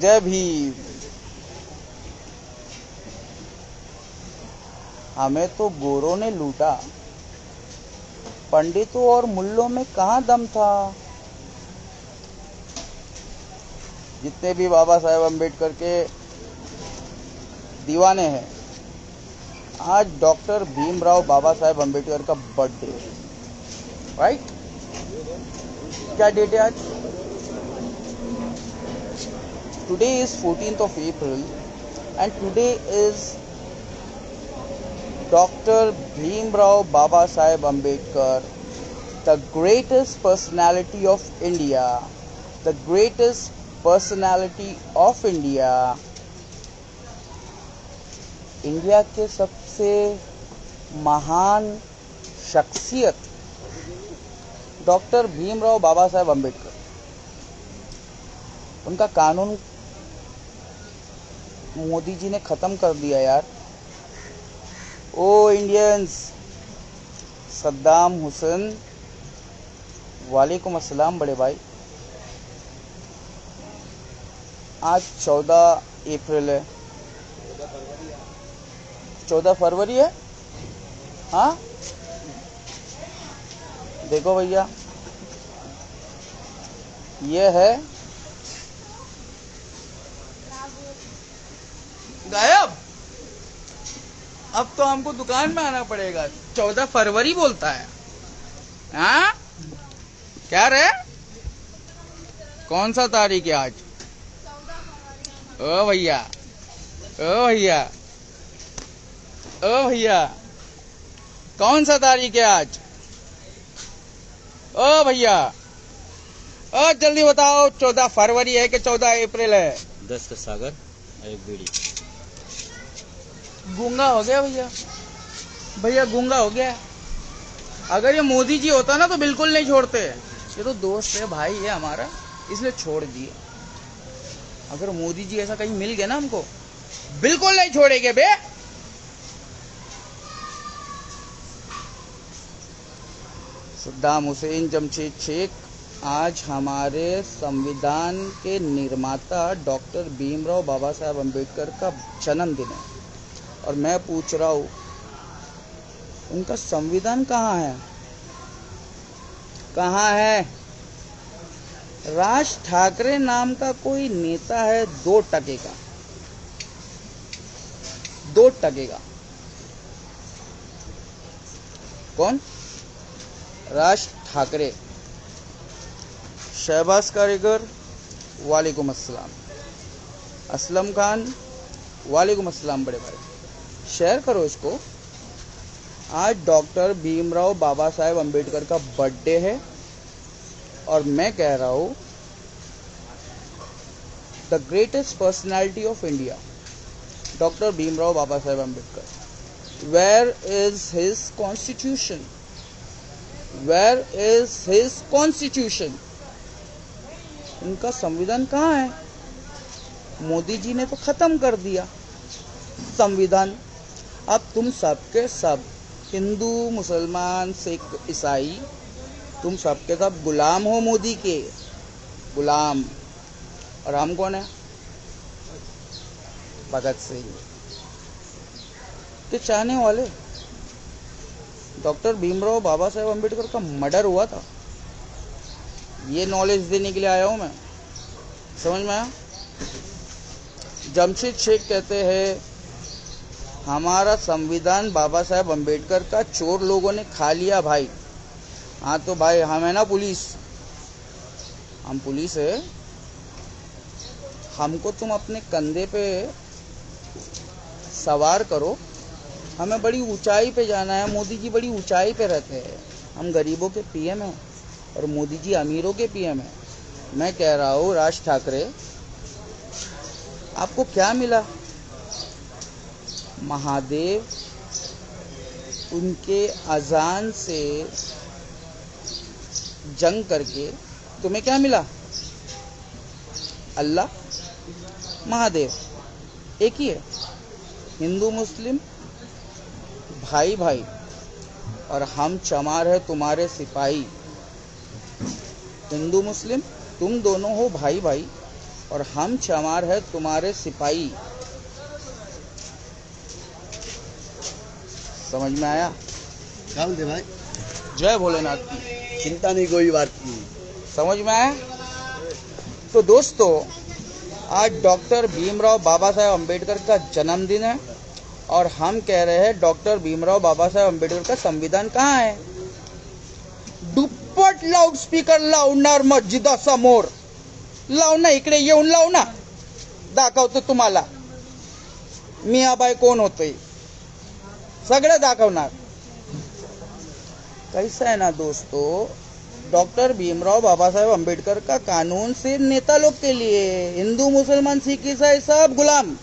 जय भीम। हमें तो गोरों ने लूटा, पंडितों और मुल्लों में कहाँ दम था। जितने भी बाबा साहेब अम्बेडकर के दीवाने हैं, आज डॉक्टर भीमराव बाबा साहेब अम्बेडकर का बर्थडे, राइट? क्या डेट है आज? Today is 14th of April and today is Dr. Bhimrao Baba Saheb Ambedkar, the greatest personality of India, the greatest personality of India, India के सबसे महान शख्सियत डॉक्टर भीमराव बाबा साहेब अम्बेडकर। उनका कानून मोदी जी ने खत्म कर दिया यार। ओ इंडियंस, सद्दाम हुसैन, वालेकुम अस्सलाम बड़े भाई। आज 14 अप्रैल है, 14 फरवरी है। हाँ देखो भैया, ये है गायब। अब तो हमको दुकान में आना पड़ेगा। 14 फरवरी बोलता है। हाँ क्या रे, कौन सा तारीख है आज? ओ भैया, ओ भैया, ओ भैया, कौन सा तारीख है आज? ओ भैया, ओ जल्दी बताओ, 14 फरवरी है कि 14 अप्रैल है? 10 का सागर, एक बीड़ी। गूंगा हो गया भैया, भैया गूंगा हो गया। अगर ये मोदी जी होता ना तो बिल्कुल नहीं छोड़ते। ये तो दोस्त है, भाई है हमारा, इसलिए छोड़ दिए। अगर मोदी जी ऐसा कहीं मिल गया ना हमको, बिल्कुल नहीं छोड़ेंगे बे। सद्दाम हुसैन, जमशेद शेख, आज हमारे संविधान के निर्माता डॉक्टर भीमराव बाबा साहब अम्बेडकर का जन्मदिन है। और मैं पूछ रहा हूँ, उनका संविधान कहाँ है? कहाँ है? राज ठाकरे नाम का कोई नेता है 2% का, 2% का। कौन? राज ठाकरे। शहबाज कारीगर, वालेकुम अस्सलाम। असलम खान, वालेकुम अस्सलाम बड़े भाई। शेयर करो इसको। आज डॉक्टर भीमराव बाबा साहेब अम्बेडकर का बर्थडे है और मैं कह रहा हूँ, the greatest personality of India doctor Bhimrao Baba Saheb Ambedkar. Where is his constitution? Where is his constitution? उनका संविधान कहाँ है? मोदी जी ने तो खत्म कर दिया संविधान। अब तुम सबके सब, हिंदू, मुसलमान, सिख, ईसाई, तुम सबके सब गुलाम हो मोदी के, गुलाम। और हम कौन है? भगत सिंह के चाहने वाले। डॉक्टर भीमराव बाबा साहेब अम्बेडकर का मर्डर हुआ था, ये नॉलेज देने के लिए आया हूं मैं। समझ में आया? जमशेद शेख कहते हैं हमारा संविधान बाबा साहेब अम्बेडकर का चोर लोगों ने खा लिया भाई। हाँ तो भाई हम है ना पुलिस, हम पुलिस है। हमको तुम अपने कंधे पे सवार करो, हमें बड़ी ऊंचाई पे जाना है। मोदी जी बड़ी ऊंचाई पे रहते हैं, हम गरीबों के पीएम हैं और मोदी जी अमीरों के पीएम हैं। मैं कह रहा हूँ राज ठाकरे, आपको क्या मिला? महादेव उनके अजान से जंग करके तुम्हें क्या मिला? अल्लाह, महादेव एक ही है। हिंदू मुस्लिम भाई भाई, और हम चमार है तुम्हारे सिपाही। हिंदू मुस्लिम तुम दोनों हो भाई भाई, और हम चमार है तुम्हारे सिपाही। समझ में आया? क्या बोलते भाई? जय भोलेनाथ की। चिंता नहीं कोई बात की। समझ में आया? तो दोस्तों, आज डॉक्टर भीमराव बाबा साहेब अम्बेडकर का जन्मदिन है, और हम कह रहे हैं डॉक्टर भीमराव बाबा साहेब अम्बेडकर का संविधान कहाँ है? दुप्पट लाऊडस्पीकर लावणार मस्जिदासमोर. लाव ना, इकडे येऊन लाव ना, दाखवतो तुम्हाला मियाबाई कोण होते, सगळं दाखवणार. कैसा है ना दोस्तों, डॉक्टर भीमराव बाबा साहेब अम्बेडकर का कानून सिर्फ नेता लोग के लिए, हिंदू मुसलमान सिख ईसाई सब गुलाम.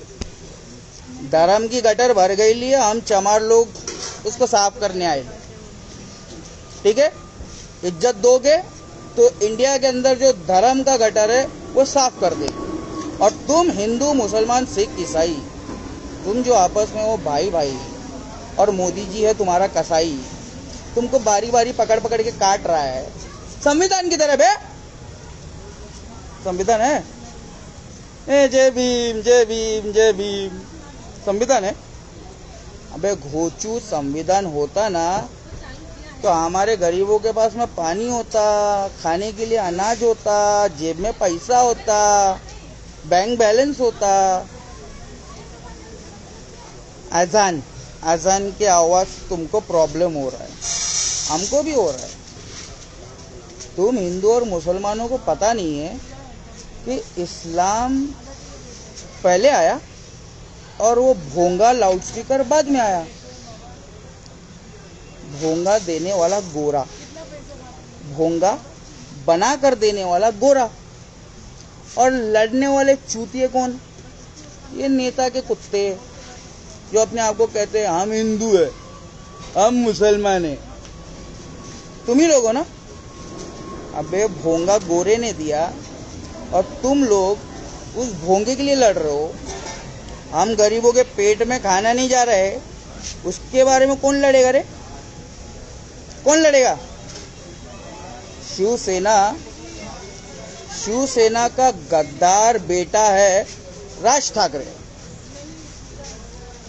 धर्म की गटर भर गई लिए, हम चमार लोग उसको साफ करने आए. ठीक है, इज्जत दोगे तो इंडिया के अंदर जो धर्म का गटर है वो साफ कर दे. और तुम हिंदू मुसलमान सिख ईसाई, तुम जो आपस में हो भाई भाई, और मोदी जी है तुम्हारा कसाई, तुमको बारी बारी पकड़ पकड़ के काट रहा है. संविधान की तरह बे, संविधान है, जय भीम जय भीम जय भीम, संविधान है. अबे घोचू, संविधान होता ना तो हमारे गरीबों के पास में पानी होता, खाने के लिए अनाज होता, जेब में पैसा होता, बैंक बैलेंस होता. अजान अजान के आवाज तुमको प्रॉब्लम हो रहा है, हमको भी हो रहा है. तुम हिंदू और मुसलमानों को पता नहीं है कि इस्लाम पहले आया और वो भोंगा लाउडस्पीकर बाद में आया. भोंगा देने वाला गोरा, भोंगा बना कर देने वाला गोरा, और लड़ने वाले चूतिए कौन? ये नेता के कुत्ते जो अपने आप को कहते हैं हम हिंदू है, हम मुसलमान है. तुम ही लोग हो ना. अबे भोंगा गोरे ने दिया और तुम लोग उस भोंगे के लिए लड़ रहे हो. हम गरीबों के पेट में खाना नहीं जा रहे, उसके बारे में कौन लड़ेगा रे? कौन लड़ेगा? शिवसेना का गद्दार बेटा है राज ठाकरे.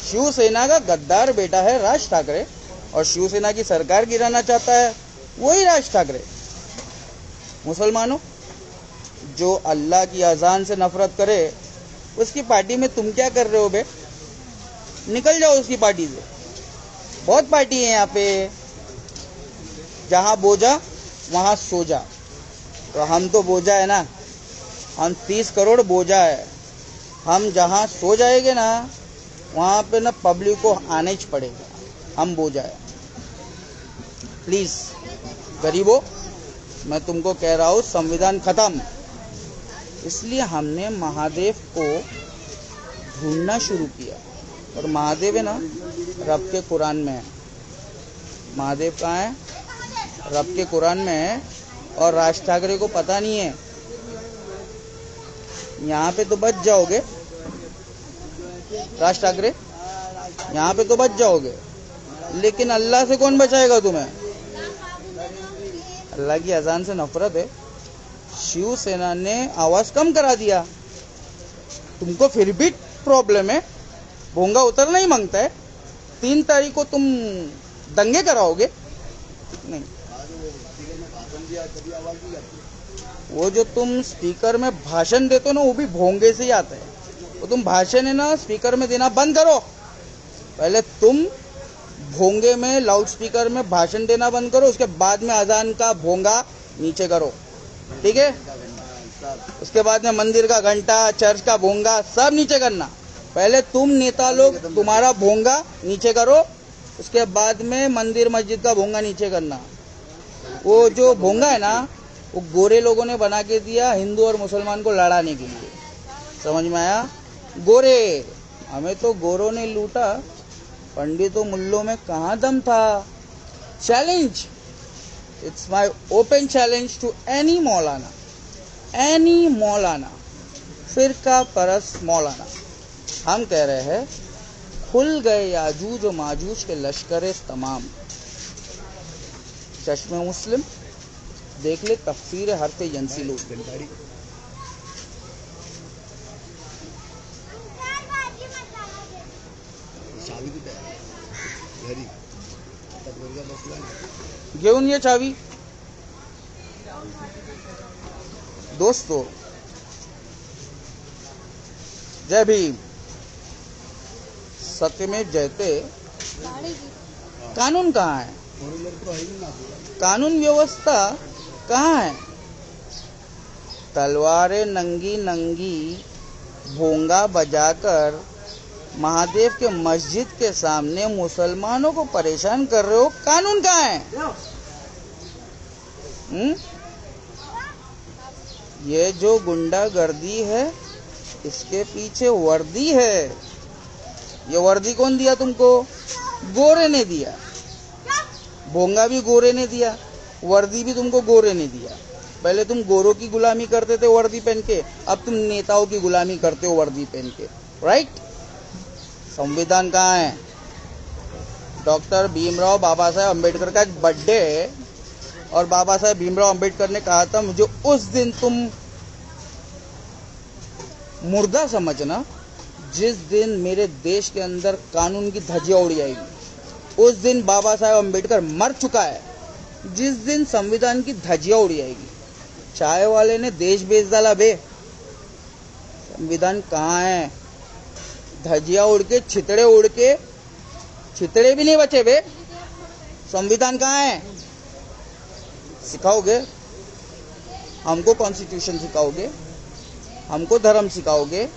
शिवसेना का गद्दार बेटा है राज ठाकरे, और शिवसेना की सरकार गिराना चाहता है वही राज ठाकरे. मुसलमानों, जो अल्लाह की अजान से नफरत करे उसकी पार्टी में तुम क्या कर रहे हो बे? निकल जाओ उसकी पार्टी से. बहुत पार्टी है यहाँ पे, जहाँ बोझा वहाँ सो जा. तो हम तो बोझा है ना, हम 30 करोड़ बोझा है. हम जहाँ सो जाएंगे ना वहाँ पे ना पब्लिक को आने ही पड़ेगा. हम बोझा है. प्लीज गरीबों, मैं तुमको कह रहा हूँ संविधान खत्म. इसलिए हमने महादेव को ढूंढना शुरू किया, और महादेव है ना रब के कुरान में है. महादेव कहाँ है? रब के कुरान में है, और राज ठाकरे को पता नहीं है. यहाँ पे तो बच जाओगे राज ठाकरे, यहाँ पे तो बच जाओगे, लेकिन अल्लाह से कौन बचाएगा तुम्हें? अल्लाह की अजान से नफरत है. शिवसेना ने आवाज कम करा दिया, तुमको फिर भी प्रॉब्लम है. भोंगा उतरना ही मांगता है. 3 तारीख को तुम दंगे कराओगे? नहीं. वो जो तुम स्पीकर में भाषण देते हो ना, वो भी भोंगे से ही आता है. वो तुम भाषण है ना स्पीकर में देना बंद करो. पहले तुम भोंगे में लाउड स्पीकर में भाषण देना बंद करो, उसके बाद में अजान का भोंगा नीचे करो. ठीक है? उसके बाद में मंदिर का घंटा, चर्च का भोंगा सब नीचे करना. पहले तुम नेता लोग तुम्हारा भोंगा नीचे करो, उसके बाद में मंदिर मस्जिद का भोंगा नीचे करना. वो जो भोंगा है ना, वो गोरे लोगों ने बना के दिया हिंदू और मुसलमान को लड़ाने के लिए। समझ में आया? गोरे, हमें तो गोरों ने लूटा, पंडितों मुल्लों में कहाँ दम था। Challenge, it's my open challenge to any maulana, फिरका परस्त मौलाना। हम कह रहे हैं खुल गए याजूज और माजूज के लश्कर तमाम। चश्मे मुस्लिम देख ले, तफसीर हरफ यंसिलू। चाबी कुठे आहे? घरी. आता मुलगा बसला आहे. घेऊन ये चावी। दोस्तों, जय भीम। सत्य में जयते। कानून कहाँ है? कानून व्यवस्था कहाँ है? तलवारें नंगी नंगी भोंगा बजाकर महादेव के मस्जिद के सामने मुसलमानों को परेशान कर रहे हो, कानून कहाँ है? ये जो गुंडागर्दी है, इसके पीछे वर्दी है। ये वर्दी कौन दिया तुमको? गोरे ने दिया। भोंगा भी गोरे ने दिया, वर्दी भी तुमको गोरे ने दिया। पहले तुम गोरों की गुलामी करते थे वर्दी पहन के, अब तुम नेताओं की गुलामी करते हो वर्दी पहन के। राइट? संविधान कहाँ है? डॉक्टर भीमराव बाबा साहेब अम्बेडकर का बर्थडे है और बाबा साहेब भीमराव अम्बेडकर ने कहा था, मुझे उस दिन तुम मुर्दा समझना जिस दिन मेरे देश के अंदर कानून की धज्जियां उड़ जाएगी। उस दिन बाबा साहेब अम्बेडकर मर चुका है, जिस दिन संविधान की धज्जियां उड़ जाएगी। चाय वाले ने देश बेच डाला बे। संविधान कहाँ है? धज्जियां उड़ के, छितड़े उड़ के, छितड़े भी नहीं बचे बे। संविधान कहाँ है? सिखाओगे हमको? कॉन्स्टिट्यूशन सिखाओगे हमको? धर्म सिखाओगे?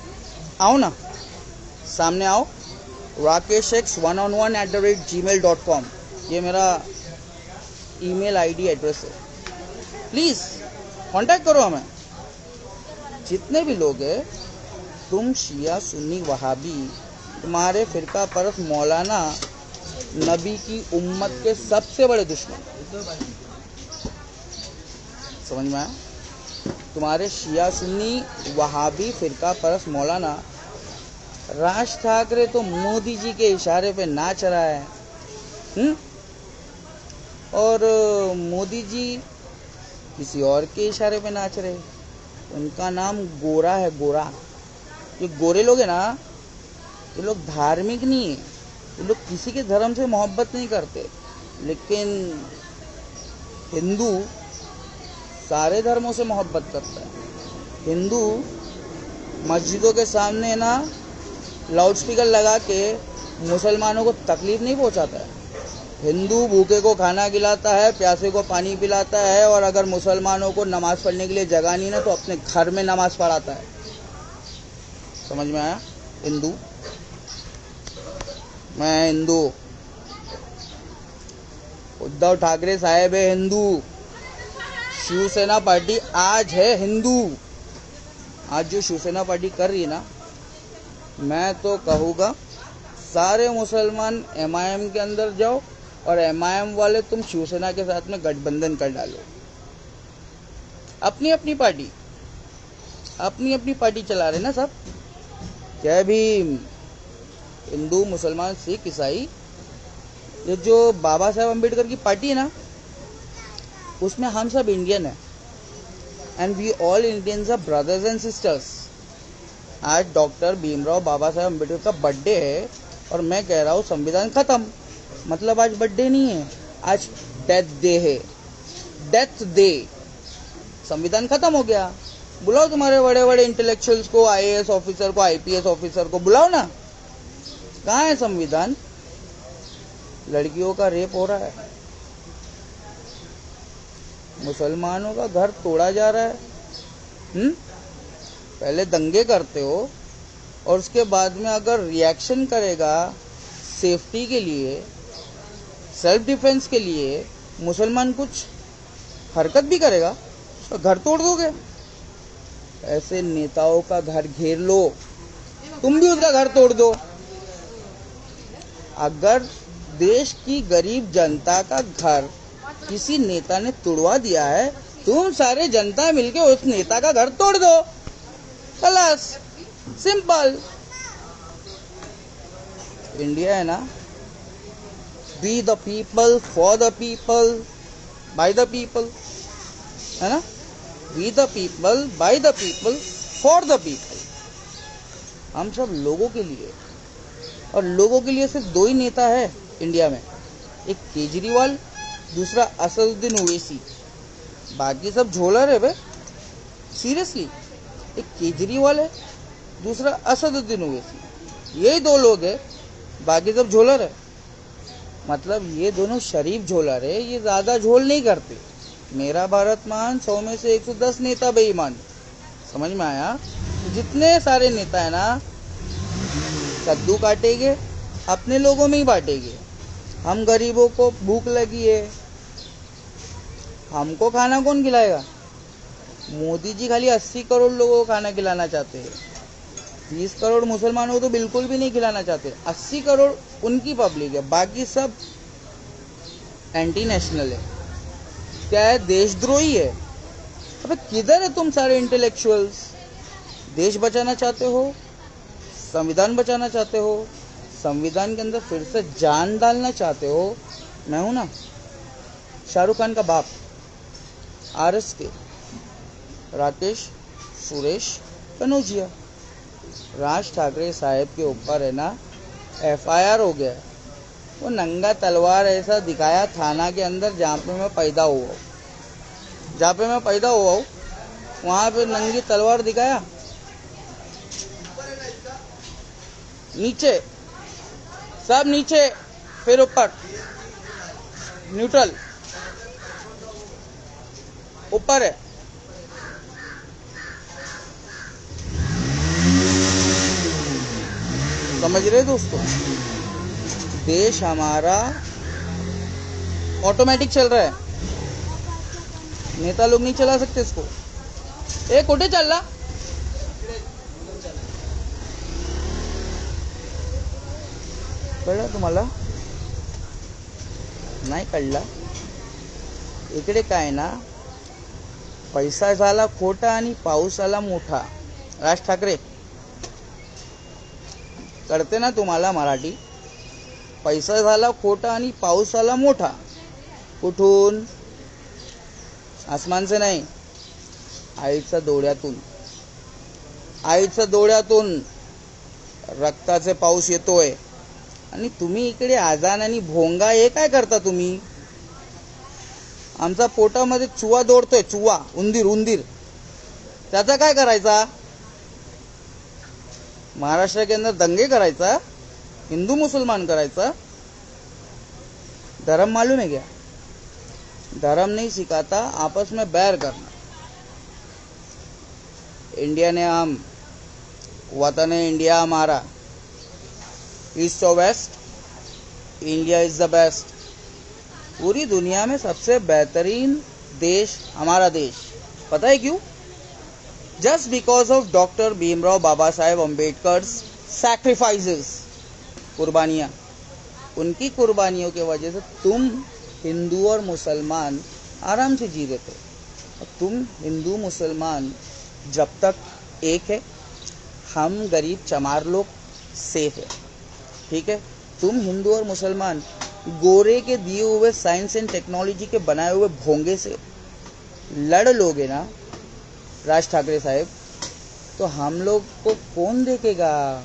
आओ ना, सामने आओ। rakeshx1on1@gmail.com ये मेरा ईमेल आईडी एड्रेस है। प्लीज कांटेक्ट करो हमें। जितने भी लोग हैं, तुम शिया सुन्नी वहाबी, तुम्हारे फिरका परस्त मौलाना नबी की उम्मत के सबसे बड़े दुश्मन। समझ में आया? तुम्हारे शिया सुन्नी वहाबी फिरका परस्त मौलाना राज ठाकरे तो मोदी जी के इशारे पे नाच रहा है। और मोदी जी किसी और के इशारे पे नाच रहे। उनका नाम गोरा है, गोरा। ये गोरे लोग है ना, ये लोग धार्मिक नहीं है। ये लोग किसी के धर्म से मोहब्बत नहीं करते, लेकिन हिंदू सारे धर्मों से मोहब्बत करता है। हिंदू मस्जिदों के सामने ना लाउडस्पीकर लगा के मुसलमानों को तकलीफ नहीं पहुंचाता है। हिंदू भूखे को खाना खिलाता है, प्यासे को पानी पिलाता है, और अगर मुसलमानों को नमाज पढ़ने के लिए जगह नहीं ना तो अपने घर में नमाज पढ़ाता है। समझ में आया? हिंदू, मैं हिंदू, उद्धव ठाकरे साहब है हिंदू, शिवसेना पार्टी आज है हिंदू। आज जो शिवसेना पार्टी कर रही है ना, मैं तो कहूँगा सारे मुसलमान एमआईएम के अंदर जाओ और एमआईएम वाले तुम शिवसेना के साथ में गठबंधन कर डालो। अपनी अपनी पार्टी चला रहे ना सब। जय भीम। हिंदू, मुसलमान, सिख, ईसाई, ये जो बाबा साहेब अम्बेडकर की पार्टी है ना, उसमें हम सब इंडियन है। And we all Indians are brothers and sisters. आज डॉक्टर भीमराव बाबा साहेब अम्बेडकर का बर्थडे है और मैं कह रहा हूँ संविधान खत्म। मतलब आज बर्थडे नहीं है, आज डेथ डे है। Death day. संविधान खत्म हो गया। बुलाओ तुम्हारे बड़े बड़े इंटेलेक्चुअल्स को, आईएएस ऑफिसर को, आईपीएस ऑफिसर को बुलाओ ना। कहाँ है संविधान? लड़कियों का रेप हो रहा है, मुसलमानों का घर तोड़ा जा रहा है। पहले दंगे करते हो और उसके बाद में अगर रिएक्शन करेगा सेफ्टी के लिए, सेल्फ डिफेंस के लिए, मुसलमान कुछ हरकत भी करेगा तो घर तोड़ दोगे? ऐसे नेताओं का घर घेर लो, तुम भी उसका घर तोड़ दो। अगर देश की गरीब जनता का घर किसी नेता ने तोड़वा दिया है, तुम सारे जनता मिलके उस नेता का घर तोड़ दो, खलास, सिंपल। इंडिया है ना, be the people, for the people, by the people, है ना? Be the people, by the people, for the people. हम सब लोगों के लिए, और लोगों के लिए सिर्फ दो ही नेता है इंडिया में, एक केजरीवाल, दूसरा असदुद्दीन ओवैसी। बाकी सब झोलर है बे, सीरियसली। एक केजरीवाल है, दूसरा असदुद्दीन ओवैसी, यही दो लोग है, बाकी सब झोलर है। मतलब ये दोनों शरीफ झोलर है, ये ज्यादा झोल नहीं करते। मेरा भारत महान 100 में से 110 नेता बेईमान। समझ में आया? जितने सारे नेता है ना, कद्दू काटेंगे, अपने लोगों में ही बांटेंगे। हम गरीबों को भूख लगी है, हमको खाना कौन खिलाएगा? मोदी जी खाली 80 करोड़ लोगों को खाना खिलाना चाहते हैं, 30 करोड़ मुसलमानों को तो बिल्कुल भी नहीं खिलाना चाहते। 80 करोड़ उनकी पब्लिक है, बाकी सब एंटी नेशनल है। क्या है? देशद्रोही है। अबे किधर है तुम सारे इंटेलेक्चुअल्स? देश बचाना चाहते हो, संविधान बचाना चाहते हो, संविधान के अंदर फिर से जान डालना चाहते हो। मैं हूं ना, शाहरुख खान का बाप, आरएस के राकेश सुरेश कनौजिया, राज ठाकरे साहब के ऊपर है ना FIR हो गया। वो नंगा तलवार ऐसा दिखाया थाना के अंदर, जहाँ पे मैं पैदा हुआ हूँ, जहाँ पे मैं पैदा हुआ हूँ वहां पे नंगी तलवार दिखाया। नीचे, सब नीचे, फिर ऊपर, न्यूट्रल, ऊपर है। समझ रहे दोस्तों? देश हमारा ऑटोमेटिक चल रहा है, नेता लोग नहीं चला सकते इसको। ए कुठे चालला? कळलं तुम्हाला? नाही कळलं? इकडे काय ना, पैसा झाला खोटा आणि पाऊस आला मोठा। राज ठाकरे कळते ना तुम्हाला मराठी? पैसा झाला खोटा आणि पाऊस आला मोठा। कुठून? आसमान से नाही, आईच्या डोळ्यातून। आईच्या डोळ्यातून रक्ताचे पाऊस येतोय। आणि तुम्ही इकडे आजान आणि भोंगा हे काय करता तुम्ही? आमचा पोटामध्ये चुवा दौडतोय, चुवा, उंदीर, उंदीर, त्याचा काय करायचा? महाराष्ट्र के अंदर दंगे करायचा, हिंदू मुसलमान करायचा? धर्म मालूम है क्या? धर्म नहीं सिखाता, आपस में बैर करना। इंडिया ने हम, वतन है इंडिया हमारा, ईस्ट और west, India is the best. पूरी दुनिया में सबसे बेहतरीन देश हमारा देश। पता है क्यों? Just because of doctor Bhimrao Baba Saheb Ambedkar sacrifices, कुर्बानियां। उनकी कुर्बानियों की वजह से तुम हिंदू और मुसलमान आराम से जी रहे थे। तुम हिंदू मुसलमान जब तक एक है, हम गरीब चमार लोग सेफ है, ठीक है? तुम हिंदू और मुसलमान गोरे के दिए हुए साइंस एंड टेक्नोलॉजी के बनाए हुए भोंगे से लड़ लोगे ना राज ठाकरे साहब, तो हम लोग को कौन देखेगा?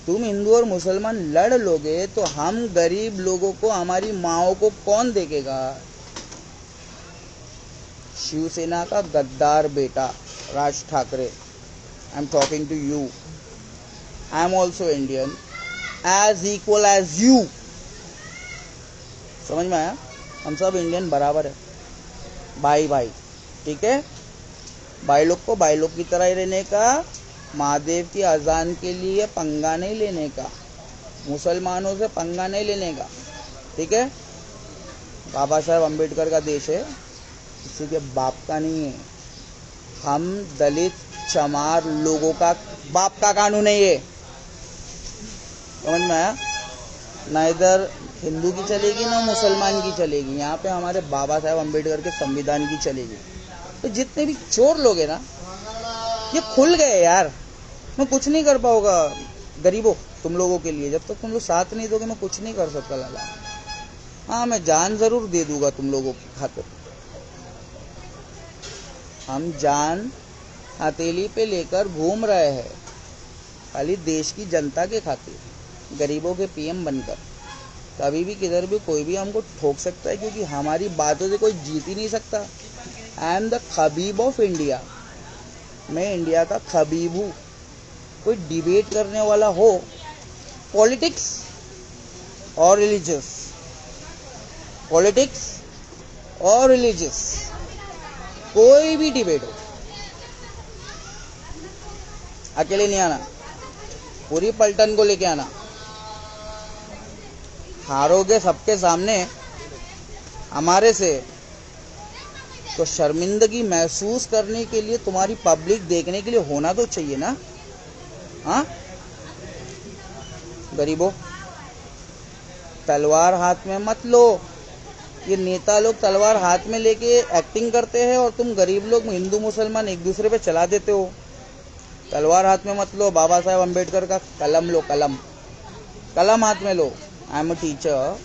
तुम हिंदू और मुसलमान लड़ लोगे तो हम गरीब लोगों को, हमारी माओ को कौन देखेगा? शिवसेना का गद्दार बेटा Raj Thackeray, I am talking to you. I am also Indian, as equal as you. समझ में आया? हम सब इंडियन बराबर है, भाई भाई, ठीक है? भाई लोग को भाई लोग की तरह ही रहने का, महादेव की अजान के लिए पंगा नहीं लेने का, मुसलमानों से पंगा नहीं लेने का, ठीक है? बाबा साहेब अम्बेडकर का देश है, किसी के बाप का नहीं है। हम दलित चमार लोगों का बाप का कानून है ये, समझ में आया? ना इधर हिंदू की चलेगी ना मुसलमान की चलेगी, यहाँ पे हमारे बाबा साहेब अम्बेडकर के संविधान की चलेगी। तो जितने भी चोर लोग हैं ना, ये खुल गए यार। मैं कुछ नहीं कर पाऊंगा गरीबों तुम लोगों के लिए, जब तक तुम लोग साथ नहीं दोगे मैं कुछ नहीं कर सकता लाला। हाँ, मैं जान जरूर दे दूंगा तुम लोगों की खातिर। हम जान हथेली पे लेकर घूम रहे हैं खाली देश की जनता के खातिर, गरीबों के पीएम बनकर। कभी भी किधर भी कोई भी हमको ठोक सकता है, क्योंकि हमारी बातों से कोई जीत ही नहीं सकता। I am the Khabib of India, मैं इंडिया का खबीब हूँ। कोई डिबेट करने वाला हो, पॉलिटिक्स और रिलीजियस, पॉलिटिक्स और रिलीजियस, कोई भी डिबेट हो, अकेले नहीं आना, पूरी पलटन को लेके आना। हारोगे सबके सामने हमारे से, तो शर्मिंदगी महसूस करने के लिए, तुम्हारी पब्लिक देखने के लिए होना तो चाहिए ना। हाँ गरीबों, तलवार हाथ में मत लो। ये नेता लोग तलवार हाथ में लेके एक्टिंग करते हैं और तुम गरीब लोग हिंदू मुसलमान एक दूसरे पे चला देते हो। तलवार हाथ में मत लो, बाबा साहेब अम्बेडकर का कलम लो, कलम, कलम हाथ में लो। I am a teacher,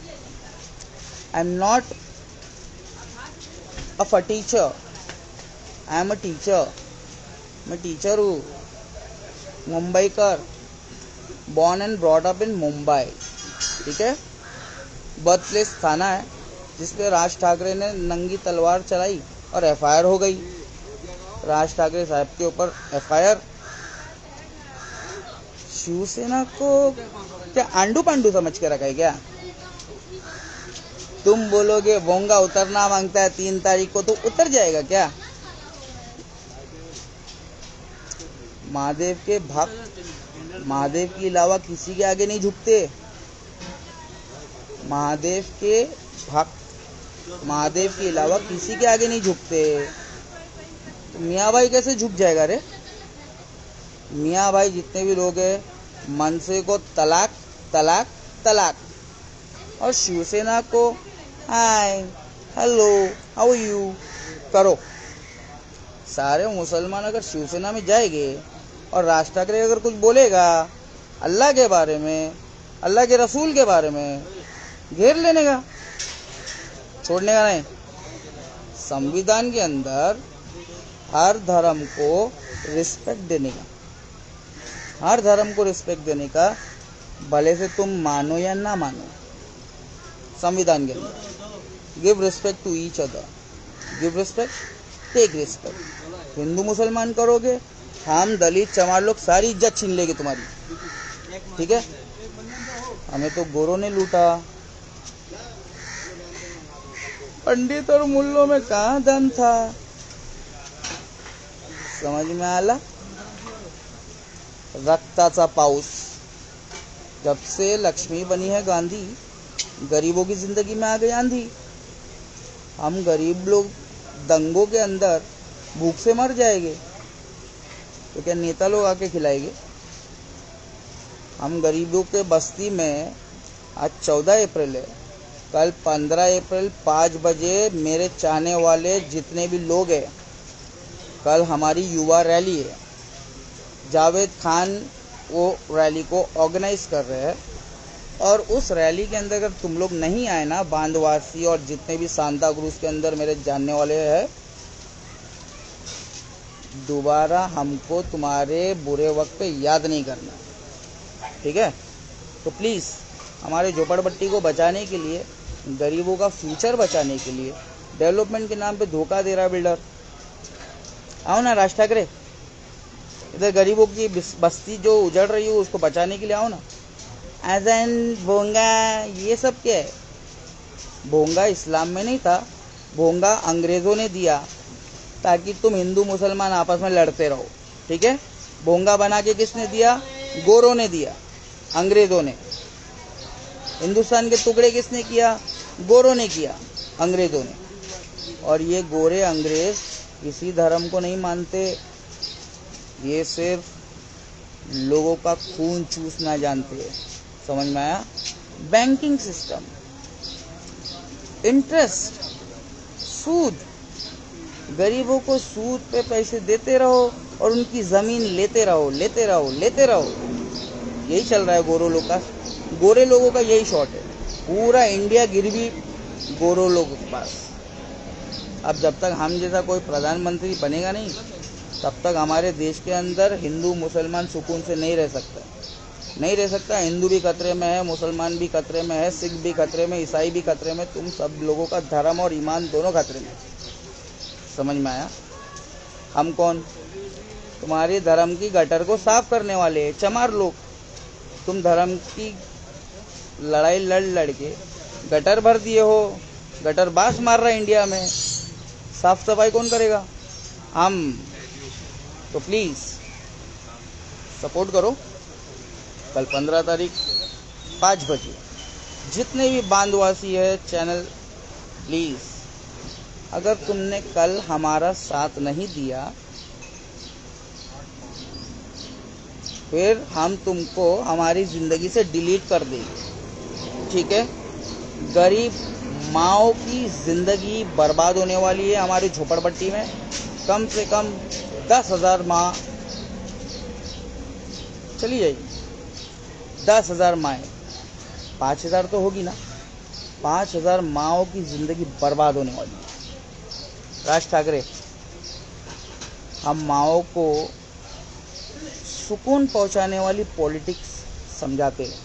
I am not a फटीचर, आई एम अ टीचर। मैं टीचर हूँ, मुंबई कर, born and brought up in Mumbai, ठीक है। बर्थ प्लेस थाना है जिसपे राज ठाकरे ने नंगी तलवार चलाई और एफआईआर हो गई। राज ठाकरे साहब के ऊपर एफआईआर। शिवसेना को क्या आंडू पांडू समझ के रखा है क्या? तुम बोलोगे बोंगा उतरना मांगता है 3 तारीख को, तो उतर जाएगा क्या? महादेव के भक्त महादेव के अलावा किसी के आगे नहीं झुकते। महादेव के भक्त महादेव के अलावा किसी के आगे नहीं झुकते। तो मियाँ भाई कैसे झुक जाएगा रे? मियाँ भाई जितने भी लोग हैं, मनसे को तलाक तलाक तलाक, और शिवसेना को हाय हेलो हाउ यू करो। सारे मुसलमान अगर शिवसेना में जाएंगे और राज ठाकरे अगर कुछ बोलेगा अल्लाह के बारे में, अल्लाह के रसूल के बारे में, घेर लेने का, छोड़ने का नहीं। संविधान के अंदर हर धर्म को रिस्पेक्ट देने का, हर धर्म को रिस्पेक्ट देने का, भले से तुम मानो या ना मानो। संविधान के अंदर give respect to each other, give respect, take respect. Hindu मुसलमान करोगे, हम दलित चमार लोग सारी इज्जत छीन लेंगे तुम्हारी, ठीक है। हमें तो गोरों ने लूटा, पंडित और मुल्लों में कहाँ दम था, समझ में आला? रक्ताचा पाऊस। जब से लक्ष्मी बनी है गांधी, गरीबों की जिंदगी में आ गई आंधी। हम गरीब लोग दंगों के अंदर भूख से मर जाएंगे, तो क्या नेता लोग आके खिलाएंगे? हम गरीबों के बस्ती में, आज 14 अप्रैल है, कल 15 अप्रैल 5 बजे मेरे चाहने वाले जितने भी लोग हैं, कल हमारी युवा रैली है। जावेद खान वो रैली को ऑर्गेनाइज कर रहे हैं, और उस रैली के अंदर अगर तुम लोग नहीं आए ना, बांधवासी और जितने भी सांता क्रूज के अंदर मेरे जानने वाले हैं, दोबारा हमको तुम्हारे बुरे वक्त पे याद नहीं करना, ठीक है। तो प्लीज़ हमारे झोपड़पट्टी को बचाने के लिए, गरीबों का फ्यूचर बचाने के लिए, डेवलपमेंट के नाम पे धोखा दे रहा है बिल्डर, आओ ना राज ठाकरे, इधर गरीबों की बस्ती जो उजड़ रही है उसको बचाने के लिए आओ ना। एजन भोंगा ये सब क्या है? भोंगा इस्लाम में नहीं था, भोंगा अंग्रेज़ों ने दिया ताकि तुम हिंदू मुसलमान आपस में लड़ते रहो, ठीक है। भोंगा बना के किसने दिया? गोरों ने दिया, अंग्रेज़ों ने। हिंदुस्तान के टुकड़े किसने किया? गोरों ने किया, अंग्रेज़ों ने। और ये गोरे अंग्रेज किसी धर्म को नहीं मानते, ये सिर्फ लोगों का खून चूसना जानते हैं। समझ में आया? बैंकिंग सिस्टम, इंटरेस्ट, सूद, गरीबों को सूद पे पैसे देते रहो और उनकी जमीन लेते रहो, लेते रहो, लेते रहो। यही चल रहा है गोरे लोगों का यही शॉट है। पूरा इंडिया गिरवी गोरो लोगों के पास। अब जब तक हम जैसा कोई प्रधानमंत्री बनेगा नहीं, तब तक हमारे देश के अंदर हिंदू मुसलमान सुकून से नहीं रह सकता। हिंदू भी खतरे में है, मुसलमान भी खतरे में है, सिख भी खतरे में, ईसाई भी खतरे में। तुम सब लोगों का धर्म और ईमान दोनों खतरे में। समझ में आया? हम कौन? तुम्हारे धर्म की गटर को साफ करने वाले चमार लोग। तुम धर्म की लड़ाई लड़ के गटर भर दिए हो, गटर बास मार रहा है इंडिया में। साफ सफाई कौन करेगा? हम। तो प्लीज सपोर्ट करो। कल 15 तारीख 5 बजे जितने भी बांधवासी है चैनल, प्लीज, अगर तुमने कल हमारा साथ नहीं दिया फिर हम तुमको हमारी जिंदगी से डिलीट कर देंगे। ठीक है? गरीब माओ की जिंदगी बर्बाद होने वाली है हमारी झोपड़पट्टी में। कम से कम 10,000 माँ चली जाएगी। 10,000 माएँ, 5,000 तो होगी ना। 5,000 माओ की जिंदगी बर्बाद होने वाली है। राज ठाकरे, हम माओ को सुकून पहुंचाने वाली पॉलिटिक्स समझाते हैं।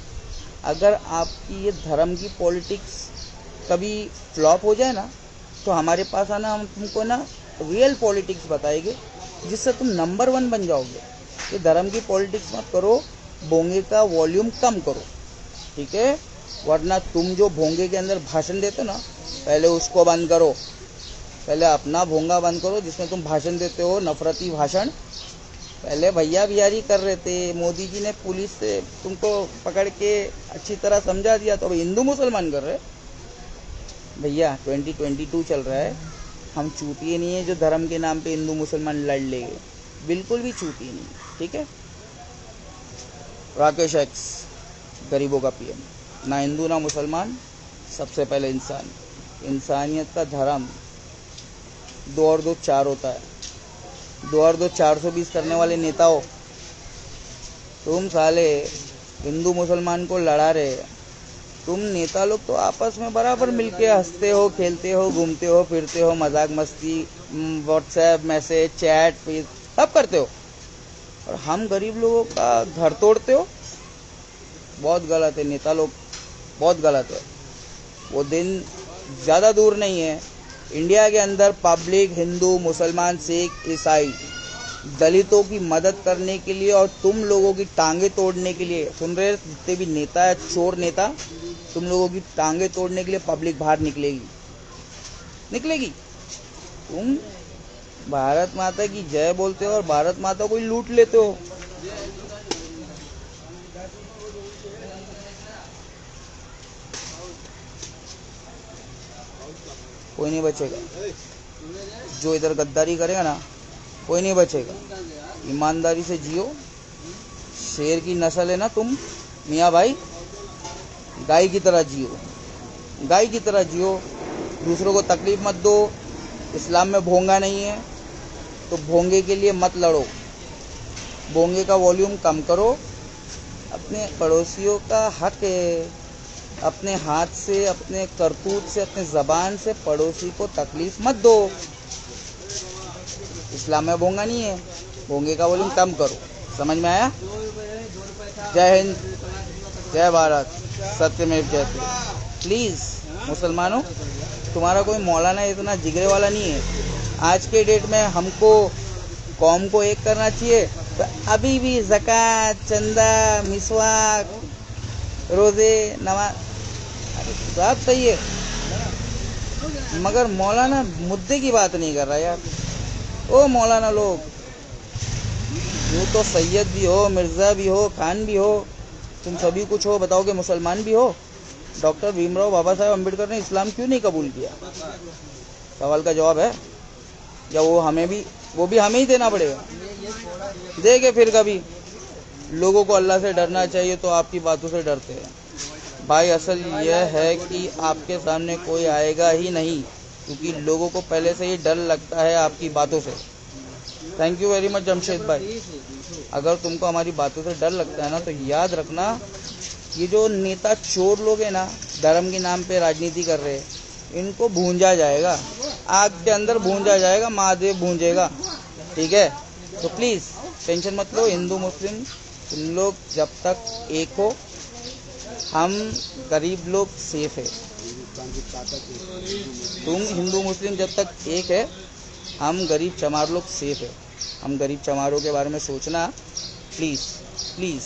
अगर आपकी ये धर्म की पॉलिटिक्स कभी फ्लॉप हो जाए ना, तो हमारे पास आना, हम तुमको ना रियल पॉलिटिक्स बताएंगे जिससे तुम नंबर 1 बन जाओगे। ये धर्म की पॉलिटिक्स मत करो, भोंगे का वॉल्यूम कम करो। ठीक है? वरना तुम जो भोंगे के अंदर भाषण देते हो ना, पहले उसको बंद करो। पहले अपना भोंगा बंद करो जिसमें तुम भाषण देते हो, नफरती भाषण। पहले भैया बिहारी कर रहे थे, मोदी जी ने पुलिस से तुमको पकड़ के अच्छी तरह समझा दिया, तो अब हिंदू मुसलमान कर रहे। भैया 2022 चल रहा है, हम चूतिए नहीं है जो धर्म के नाम पे हिंदू मुसलमान लड़ लेंगे। बिल्कुल भी चूतिए नहीं। ठीक है? राकेश एक्स, गरीबों का पीएम, ना हिंदू ना मुसलमान, सबसे पहले इंसान। इंसानियत का धर्म 2 और 2 4 होता है। 2 और 2 420 करने वाले नेता हो तुम। साले हिंदू मुसलमान को लड़ा रहे। तुम नेता लोग तो आपस में बराबर मिलके हंसते हो, खेलते हो, घूमते हो, फिरते हो, मजाक मस्ती, व्हाट्सएप मैसेज, चैट, सब करते हो, और हम गरीब लोगों का घर तोड़ते हो। बहुत गलत है नेता लोग, बहुत गलत है। वो दिन ज़्यादा दूर नहीं है, इंडिया के अंदर पब्लिक हिंदू, मुसलमान, सिख, ईसाई, दलितों की मदद करने के लिए और तुम लोगों की टांगे तोड़ने के लिए, सुन रहे जितने भी नेता है, चोर नेता, तुम लोगों की टांगे तोड़ने के लिए पब्लिक बाहर निकलेगी। तुम भारत माता की जय बोलते हो और भारत माता को ही लूट लेते हो। कोई नहीं बचेगा। जो इधर गद्दारी करेगा ना, कोई नहीं बचेगा। ईमानदारी से जियो। शेर की नस्ल है ना तुम मियाँ भाई, गाय की तरह जियो, गाय की तरह जियो। दूसरों को तकलीफ मत दो। इस्लाम में भोंगा नहीं है, तो भोंगे के लिए मत लड़ो। भोंगे का वॉल्यूम कम करो। अपने पड़ोसियों का हक है, अपने हाथ से, अपने करतूत से, अपने ज़बान से पड़ोसी को तकलीफ मत दो। इस्लाम में भोंगा नहीं है, भोंगे का वॉल्यूम कम करो। समझ में आया? जय हिंद, जय भारत, सत्यमेव जयते। प्लीज़ मुसलमानों, तुम्हारा कोई मौलाना इतना जिगरे वाला नहीं है। आज के डेट में हमको कौम को एक करना चाहिए, तो अभी भी ज़कात, चंदा, मिसवाक, रोज़े, नमाज सब सही है, मगर मौलाना मुद्दे की बात नहीं कर रहा यार। ओ मौलाना लोग, यूँ तो सैयद भी हो, मिर्ज़ा भी हो, खान भी हो, तुम सभी कुछ हो, बताओगे मुसलमान भी हो। डॉक्टर भीमराव बाबा साहेब अम्बेडकर ने इस्लाम क्यों नहीं कबूल किया? सवाल का जवाब है, या वो भी हमें ही देना पड़ेगा? देंगे फिर कभी। लोगों को अल्लाह से डरना चाहिए तो आपकी बातों से डरते हैं भाई। असल यह है कि आपके सामने कोई आएगा ही नहीं, क्योंकि लोगों को पहले से ही डर लगता है आपकी बातों से। Thank you very much Jamshed भाई। अगर तुमको हमारी बातों से डर लगता है ना, तो याद रखना, ये जो नेता चोर लोग हैं ना, धर्म के नाम पे राजनीति कर रहे हैं, इनको भूंजा जाएगा, आग के अंदर भूंजा जाएगा, महादेव भूंजेगा। ठीक है? तो प्लीज टेंशन मत लो। हिंदू मुस्लिम तुम लोग जब तक एक हो, हम गरीब लोग सेफ है। तुम हिंदू मुस्लिम जब तक एक है, हम गरीब चमार लोग सेफ है। हम गरीब चमारों के बारे में सोचना प्लीज प्लीज।